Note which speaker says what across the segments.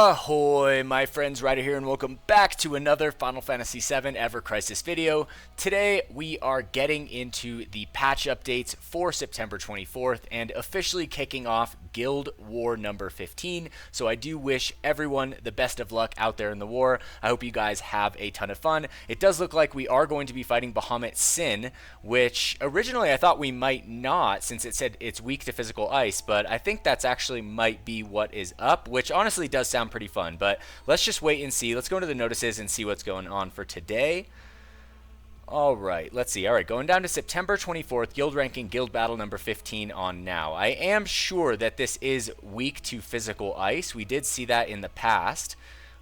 Speaker 1: Ahoy, my friends, Ryder here, and welcome back to another Final Fantasy VII Ever Crisis video. Today, we are getting into the patch updates for September 24th and officially kicking off Guild War number 15. So I do wish everyone the best of luck out there in the war. I hope you guys have a ton of fun. It does look like we are going to be fighting Bahamut Sin, which originally I thought we might not, since it said it's weak to physical ice, but I think that's actually might be what is up, which honestly does sound pretty fun. But let's just wait and see. Let's go into the notices and see what's going on for today. Alright, let's see. Alright, going down to September 24th, Guild Ranking, Guild Battle number 15 on now. I am sure that this is weak to physical ice. We did see that in the past.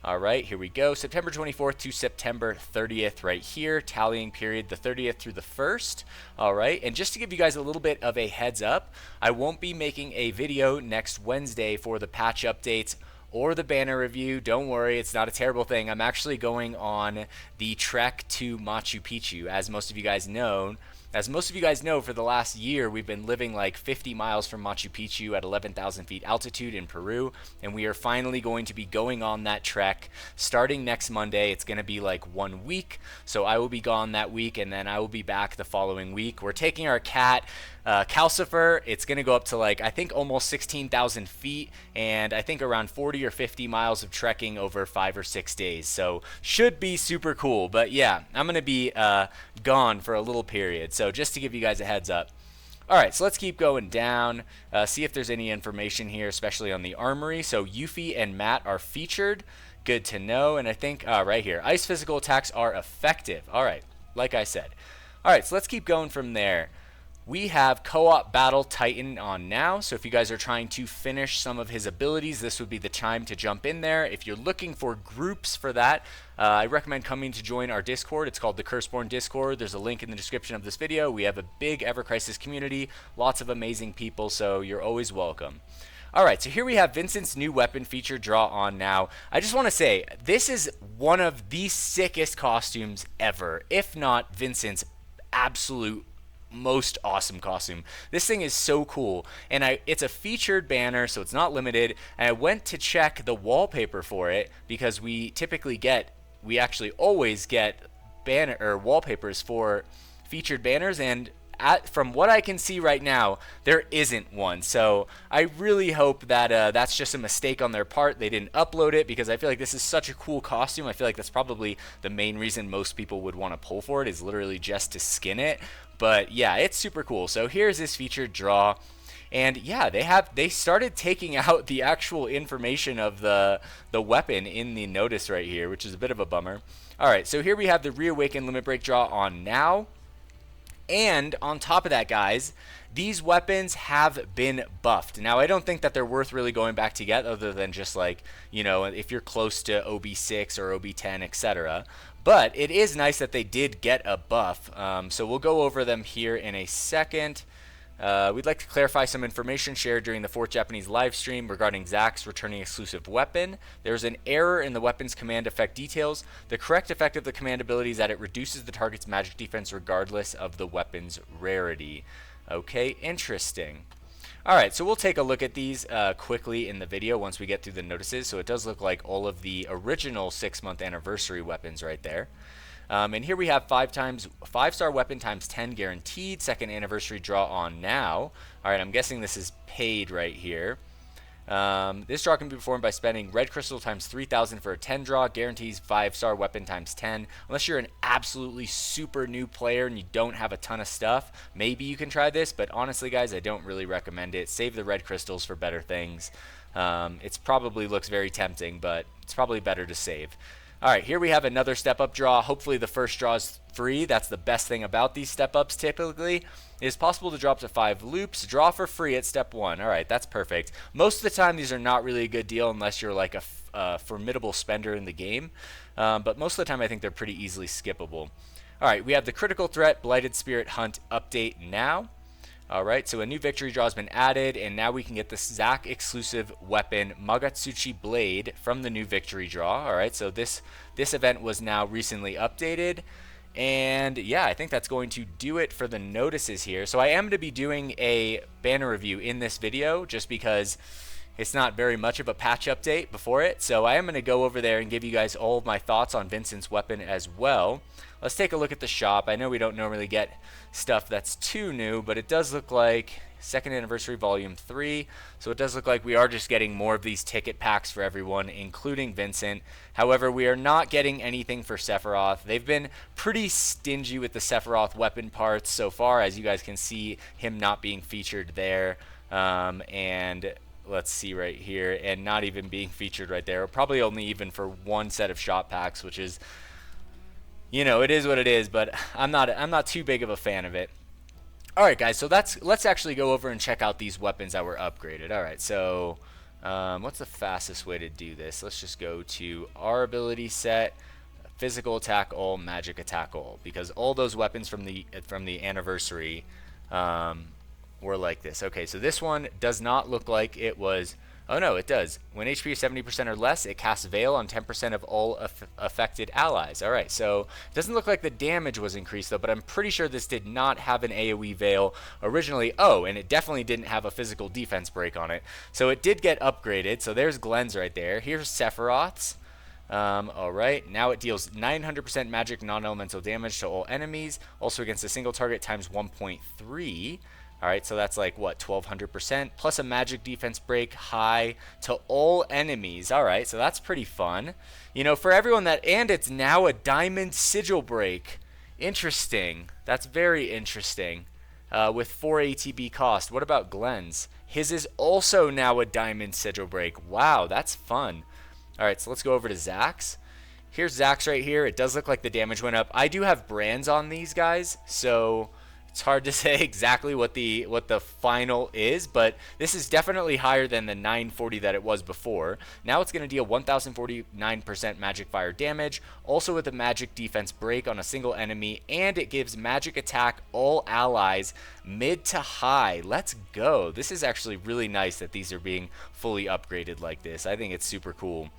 Speaker 1: Alright, here we go. September 24th to September 30th right here. Tallying period the 30th through the 1st. Alright, and just to give you guys a little bit of a heads up, I won't be making a video next Wednesday for the patch updates or the banner review. Don't worry, it's not a terrible thing. I'm actually going on the trek to Machu Picchu. As most of you guys know, for the last year, we've been living like 50 miles from Machu Picchu at 11,000 feet altitude in Peru, and we are finally going to be going on that trek starting next Monday. It's going to be like 1 week, so I will be gone that week, and then I will be back the following week. We're taking our cat, Calcifer. It's going to go up to like, I think almost 16,000 feet, and I think around 40 or 50 miles of trekking over 5 or 6 days, so should be super cool. But yeah, I'm going to be gone for a little period, so just to give you guys a heads up. Alright, so let's keep going down, see if there's any information here, especially on the armory. So Yuffie and Matt are featured, good to know. And I think right here, ice physical attacks are effective. Alright, like I said. Alright, so let's keep going from there. We have Co-op Battle Titan on now, so if you guys are trying to finish some of his abilities, this would be the time to jump in there. If you're looking for groups for that, I recommend coming to join our Discord. It's called the Curseborn Discord. There's a link in the description of this video. We have a big Ever Crisis community, lots of amazing people, so you're always welcome. Alright, so here we have Vincent's new weapon feature draw on now. I just want to say, this is one of the sickest costumes ever, if not Vincent's absolute most awesome costume. This thing is so cool, and it's a featured banner, so it's not limited. And I went to check the wallpaper for it because we actually always get banner or wallpapers for featured banners, and from what I can see right now, there isn't one. So I really hope that that's just a mistake on their part. They didn't upload it, because I feel like this is such a cool costume. I feel like that's probably the main reason most people would want to pull for it, is literally just to skin it. But yeah, it's super cool. So here's this featured draw. And yeah, they started taking out the actual information of the weapon in the notice right here, which is a bit of a bummer. Alright, so here we have the Reawaken Limit Break draw on now. And on top of that, guys, these weapons have been buffed. Now, I don't think that they're worth really going back to get, other than just like, you know, if you're close to OB6 or OB10, etc. But it is nice that they did get a buff. So we'll go over them here in a second. We'd like to clarify some information shared during the 4th Japanese live stream regarding Zack's returning exclusive weapon. There's an error in the weapon's command effect details. The correct effect of the command ability is that it reduces the target's magic defense regardless of the weapon's rarity. Okay, interesting. Alright, so we'll take a look at these quickly in the video once we get through the notices. So it does look like all of the original 6-month anniversary weapons right there. And here we have 5-star weapon times 10 guaranteed. 2nd anniversary draw on now. Alright, I'm guessing this is paid right here. This draw can be performed by spending red crystal times 3,000 for a 10 draw. Guarantees 5-star weapon times 10. Unless you're an absolutely super new player and you don't have a ton of stuff, maybe you can try this. But honestly, guys, I don't really recommend it. Save the red crystals for better things. It probably looks very tempting, but it's probably better to save. Alright, here we have another step-up draw. Hopefully the first draw is free. That's the best thing about these step-ups typically. It is possible to draw up to 5 loops. Draw for free at step 1. Alright, that's perfect. Most of the time these are not really a good deal unless you're like a formidable spender in the game. But most of the time I think they're pretty easily skippable. Alright, we have the Critical Threat Blighted Spirit Hunt update now. Alright, so a new victory draw has been added, and now we can get the Zack exclusive weapon Magatsuchi Blade from the new victory draw. Alright, so this event was now recently updated. And yeah, I think that's going to do it for the notices here. So I am going to be doing a banner review in this video, just because it's not very much of a patch update before it. So I am going to go over there and give you guys all of my thoughts on Vincent's weapon as well. Let's take a look at the shop. I know we don't normally get stuff that's too new, but it does look like 2nd Anniversary Volume 3. So it does look like we are just getting more of these ticket packs for everyone, including Vincent. However, we are not getting anything for Sephiroth. They've been pretty stingy with the Sephiroth weapon parts so far, as you guys can see him not being featured there. And let's see right here, and not even being featured right there. Probably only even for one set of shop packs, which is, you know, it is what it is, but I'm not too big of a fan of it. Alright guys, so let's actually go over and check out these weapons that were upgraded. Alright, so what's the fastest way to do this? Let's just go to our ability set, physical attack all, magic attack all, because all those weapons from the anniversary were like this. Okay, so this one does not look like it was. Oh no, it does. When HP is 70% or less, it casts Veil on 10% of all affected allies. Alright, so it doesn't look like the damage was increased though, but I'm pretty sure this did not have an AoE Veil originally. Oh, and it definitely didn't have a physical defense break on it. So it did get upgraded. So there's Glenn's right there. Here's Sephiroth's. Alright, now it deals 900% magic non-elemental damage to all enemies, also against a single target times 1.3. Alright, so that's like, what, 1200%, plus a magic defense break high to all enemies. Alright, so that's pretty fun. You know, for everyone that, and it's now a diamond sigil break. Interesting. That's very interesting. With 4 ATB cost. What about Glenn's? His is also now a diamond sigil break. Wow, that's fun. Alright, so let's go over to Zack's. Here's Zack's right here. It does look like the damage went up. I do have brands on these guys, so it's hard to say exactly what the final is, but this is definitely higher than the 940 that it was before. Now it's going to deal 1049% magic fire damage, also with a magic defense break on a single enemy, and it gives magic attack all allies mid to high. Let's go. This is actually really nice that these are being fully upgraded like this. I think it's super cool.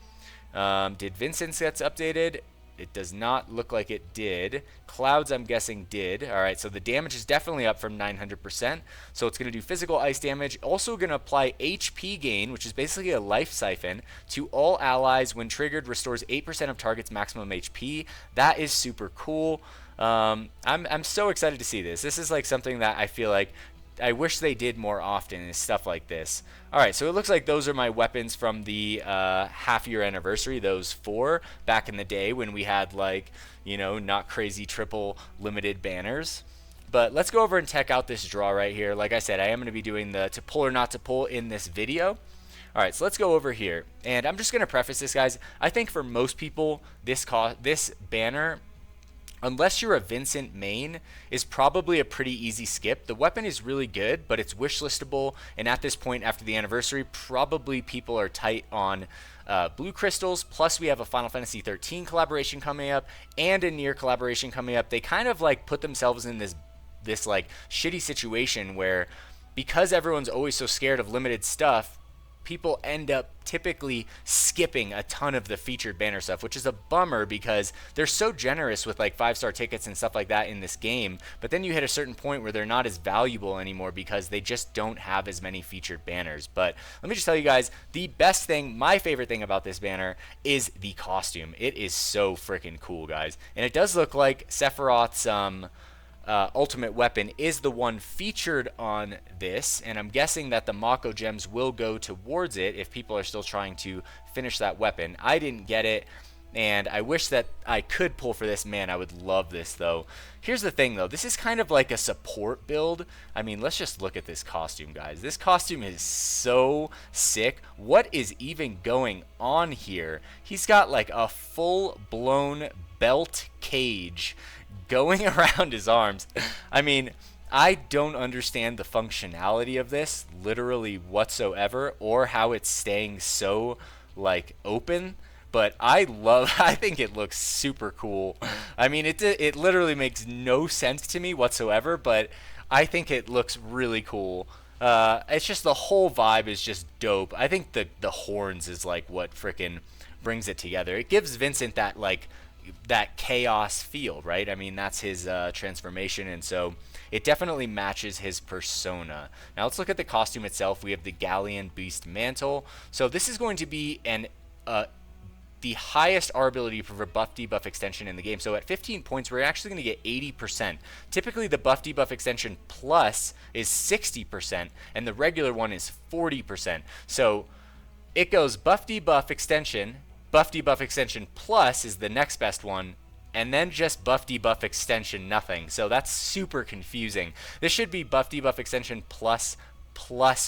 Speaker 1: Did Vincent's gets updated? It does not look like it did. Clouds, I'm guessing, did. Alright, so the damage is definitely up from 900%. So it's going to do physical ice damage. Also going to apply HP gain, which is basically a life siphon, to all allies. When triggered, restores 8% of target's maximum HP. That is super cool. I'm so excited to see this. This is like something that I feel like I wish they did more often, is stuff like this. Alright, so it looks like those are my weapons from the half-year anniversary, those 4, back in the day when we had, like, you know, not crazy triple limited banners. But let's go over and check out this draw right here. Like I said, I am going to be doing the to pull or not to pull in this video. Alright, so let's go over here. And I'm just going to preface this, guys. I think for most people, this banner, unless you're a Vincent main, is probably a pretty easy skip. The weapon is really good, but it's wishlistable, and at this point after the anniversary, probably people are tight on blue crystals. Plus we have a Final Fantasy 13 collaboration coming up and a Nier collaboration coming up. They kind of like put themselves in this like shitty situation where, because everyone's always so scared of limited stuff, people end up typically skipping a ton of the featured banner stuff, which is a bummer because they're so generous with like 5-star tickets and stuff like that in this game, but then you hit a certain point where they're not as valuable anymore because they just don't have as many featured banners. But let me just tell you guys, the best thing, my favorite thing about this banner is the costume. It is so freaking cool, guys, and it does look like Sephiroth's ultimate weapon is the one featured on this, and I'm guessing that the Mako gems will go towards it if people are still trying to finish that weapon. I didn't get it, and I wish that I could pull for this. Man, I would love this though. Here's the thing though, this is kind of like a support build. I mean, let's just look at this costume, guys. This costume is so sick. What is even going on here? He's got like a full-blown belt cage going around his arms. I mean, I don't understand the functionality of this literally whatsoever, or how it's staying so like open, but I think it looks super cool. I mean, it literally makes no sense to me whatsoever, but I think it looks really cool. It's just the whole vibe is just dope. I think the horns is like what frickin' brings it together. It gives Vincent that like that chaos feel, right? I mean, that's his transformation, and so it definitely matches his persona. Now let's look at the costume itself. We have the Galleon Beast Mantle. So this is going to be the highest R ability for buff debuff extension in the game. So at 15 points, we're actually going to get 80%. Typically, the buff debuff extension plus is 60%, and the regular one is 40%. So it goes buff debuff extension plus is the next best one, and then just buff debuff extension nothing. So that's super confusing. This should be buff debuff extension plus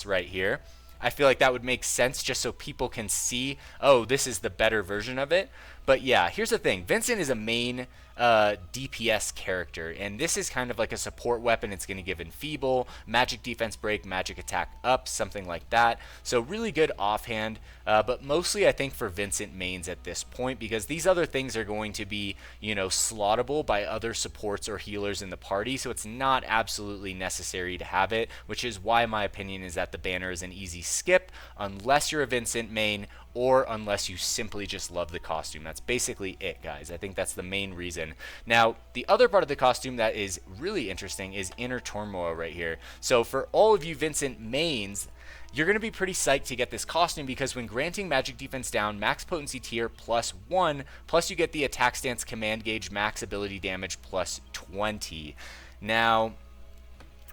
Speaker 1: right here. I feel like that would make sense just so people can see, oh, this is the better version of it. But yeah, here's the thing. Vincent is a main DPS character, and this is kind of like a support weapon. It's going to give Enfeeble, Magic Defense Break, Magic Attack Up, something like that. So really good offhand, but mostly I think for Vincent mains at this point, because these other things are going to be, you know, slottable by other supports or healers in the party, so it's not absolutely necessary to have it, which is why my opinion is that the banner is an easy skip unless you're a Vincent main or unless you simply just love the costume. That's basically it, guys. I think that's the main reason. Now, the other part of the costume that is really interesting is Inner Turmoil right here. So for all of you Vincent mains, you're going to be pretty psyched to get this costume, because when granting magic defense down, max potency tier +1, plus you get the attack stance command gauge max ability damage +20. Now,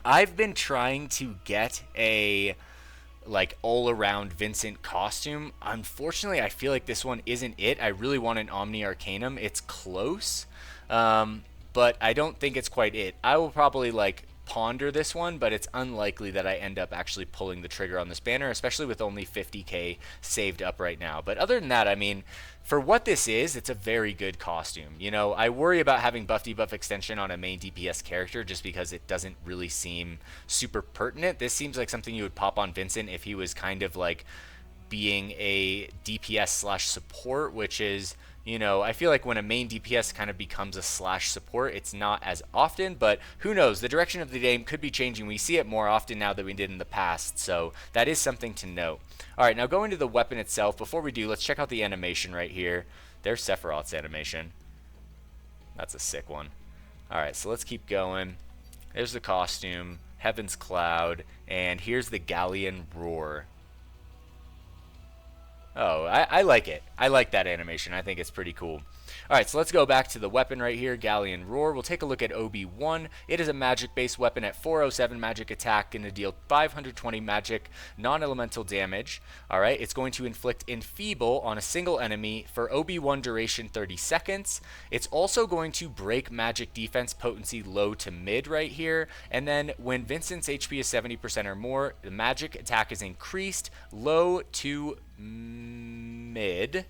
Speaker 1: I've been trying to get a like all-around Vincent costume. Unfortunately, I feel like this one isn't it. I really want an Omni Arcanum. It's close, but I don't think it's quite it. I will probably like ponder this one, but it's unlikely that I end up actually pulling the trigger on this banner, especially with only 50k saved up right now. But other than that, I mean, for what this is, it's a very good costume. You know, I worry about having buff debuff extension on a main DPS character just because it doesn't really seem super pertinent. This seems like something you would pop on Vincent if he was kind of like being a DPS slash support, which is, you know, I feel like when a main DPS kind of becomes a slash support, it's not as often, but who knows? The direction of the game could be changing. We see it more often now than we did in the past, so that is something to note. All right, now going to the weapon itself. Before we do, let's check out the animation right here. There's Sephiroth's animation. That's a sick one. All right, so let's keep going. There's the costume, Heaven's Cloud, and here's the Galleon Roar. Oh, I like it. I like that animation. I think it's pretty cool. All right, so let's go back to the weapon right here, Galleon Roar. We'll take a look at OB1. It is a magic-based weapon at 407 magic attack, going to deal 520 magic non-elemental damage. All right, it's going to inflict Enfeeble on a single enemy for OB1 duration 30 seconds. It's also going to break magic defense potency low to mid right here. And then when Vincent's HP is 70% or more, the magic attack is increased low to mid,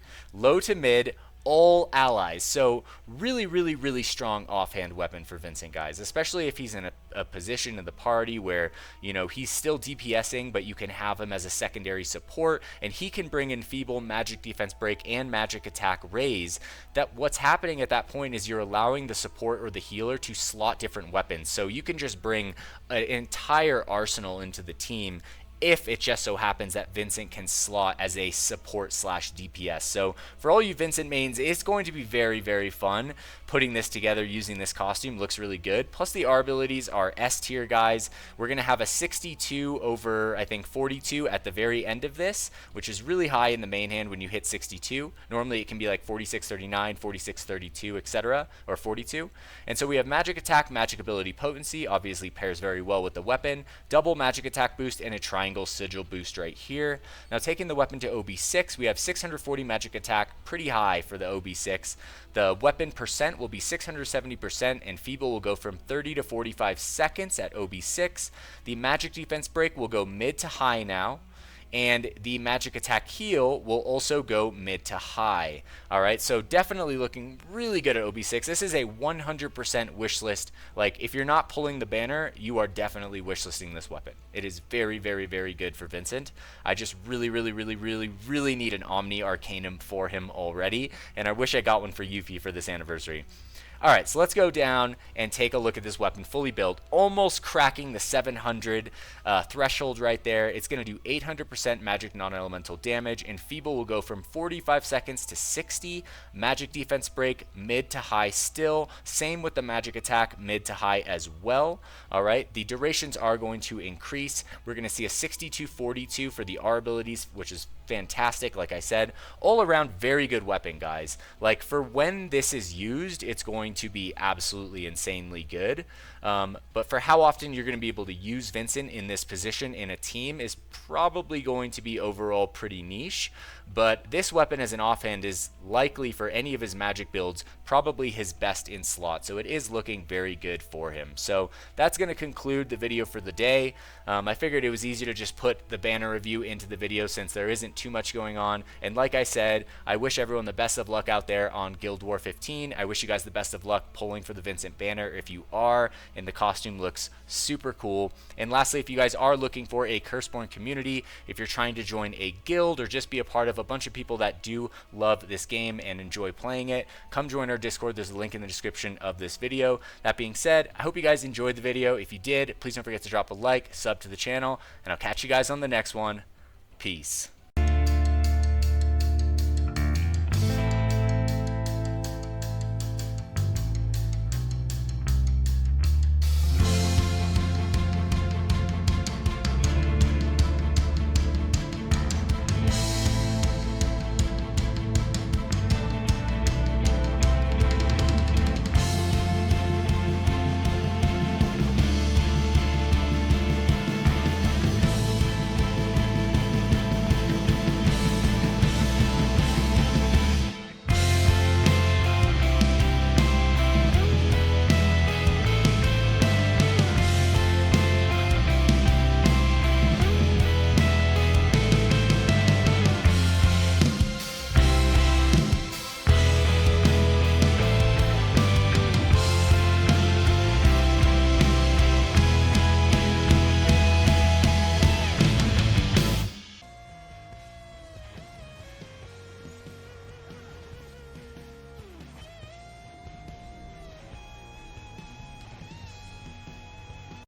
Speaker 1: all allies. So really strong offhand weapon for Vincent, guys, especially if he's in a position in the party where, you know, he's still DPSing, but you can have him as a secondary support, and he can bring in Enfeeble, magic defense break, and magic attack raise. That what's happening at that point is you're allowing the support or the healer to slot different weapons, so you can just bring an entire arsenal into the team if it just so happens that Vincent can slot as a support slash DPS. So for all you Vincent mains, it's going to be very fun putting this together using this costume. Looks really good. Plus the R abilities are S tier, guys. We're going to have a 62 over, I think, 42 at the very end of this, which is really high in the main hand when you hit 62. Normally it can be like 46, 39, 46, 32, etc., or 42. And so we have magic attack, magic ability potency, obviously pairs very well with the weapon, double magic attack boost, and a triangle sigil boost right here. Now taking the weapon to OB6, we have 640 magic attack, pretty high for the OB6. The weapon percent will be 670%, and Enfeeble will go from 30 to 45 seconds at OB6. The magic defense break will go mid to high now, and the magic attack heal will also go mid to high. All right, so definitely looking really good at OB6. This is a 100% wish list. Like, if you're not pulling the banner, you are definitely wish listing this weapon. It is very good for Vincent. I just really need an Omni Arcanum for him already, and I wish I got one for Yuffie for this anniversary. All right, so let's go down and take a look at this weapon fully built, almost cracking the 700 threshold right there. It's going to do 800% magic non-elemental damage, and Feeble will go from 45 seconds to 60. Magic defense break, mid to high still. Same with the magic attack, mid to high as well. All right, the durations are going to increase. We're going to see a 62-42 for the R abilities, which is fantastic. Like I said, all around very good weapon, guys. Like, for when this is used, it's going to be absolutely insanely good. But for how often you're going to be able to use Vincent in this position in a team is probably going to be overall pretty niche. But this weapon as an offhand is likely, for any of his magic builds, probably his best in slot. So it is looking very good for him. So that's going to conclude the video for the day. I figured it was easier to just put the banner review into the video since there isn't too much going on. And like I said, I wish everyone the best of luck out there on Guild War 15. I wish you guys the best of luck pulling for the Vincent banner if you are, and the costume looks super cool. And lastly, if you guys are looking for a Curseborn community, if you're trying to join a guild or just be a part of a bunch of people that do love this game and enjoy playing it, come join our Discord. There's a link in the description of this video. That being said, I hope you guys enjoyed the video. If you did, please don't forget to drop a like, sub to the channel, and I'll catch you guys on the next one. Peace.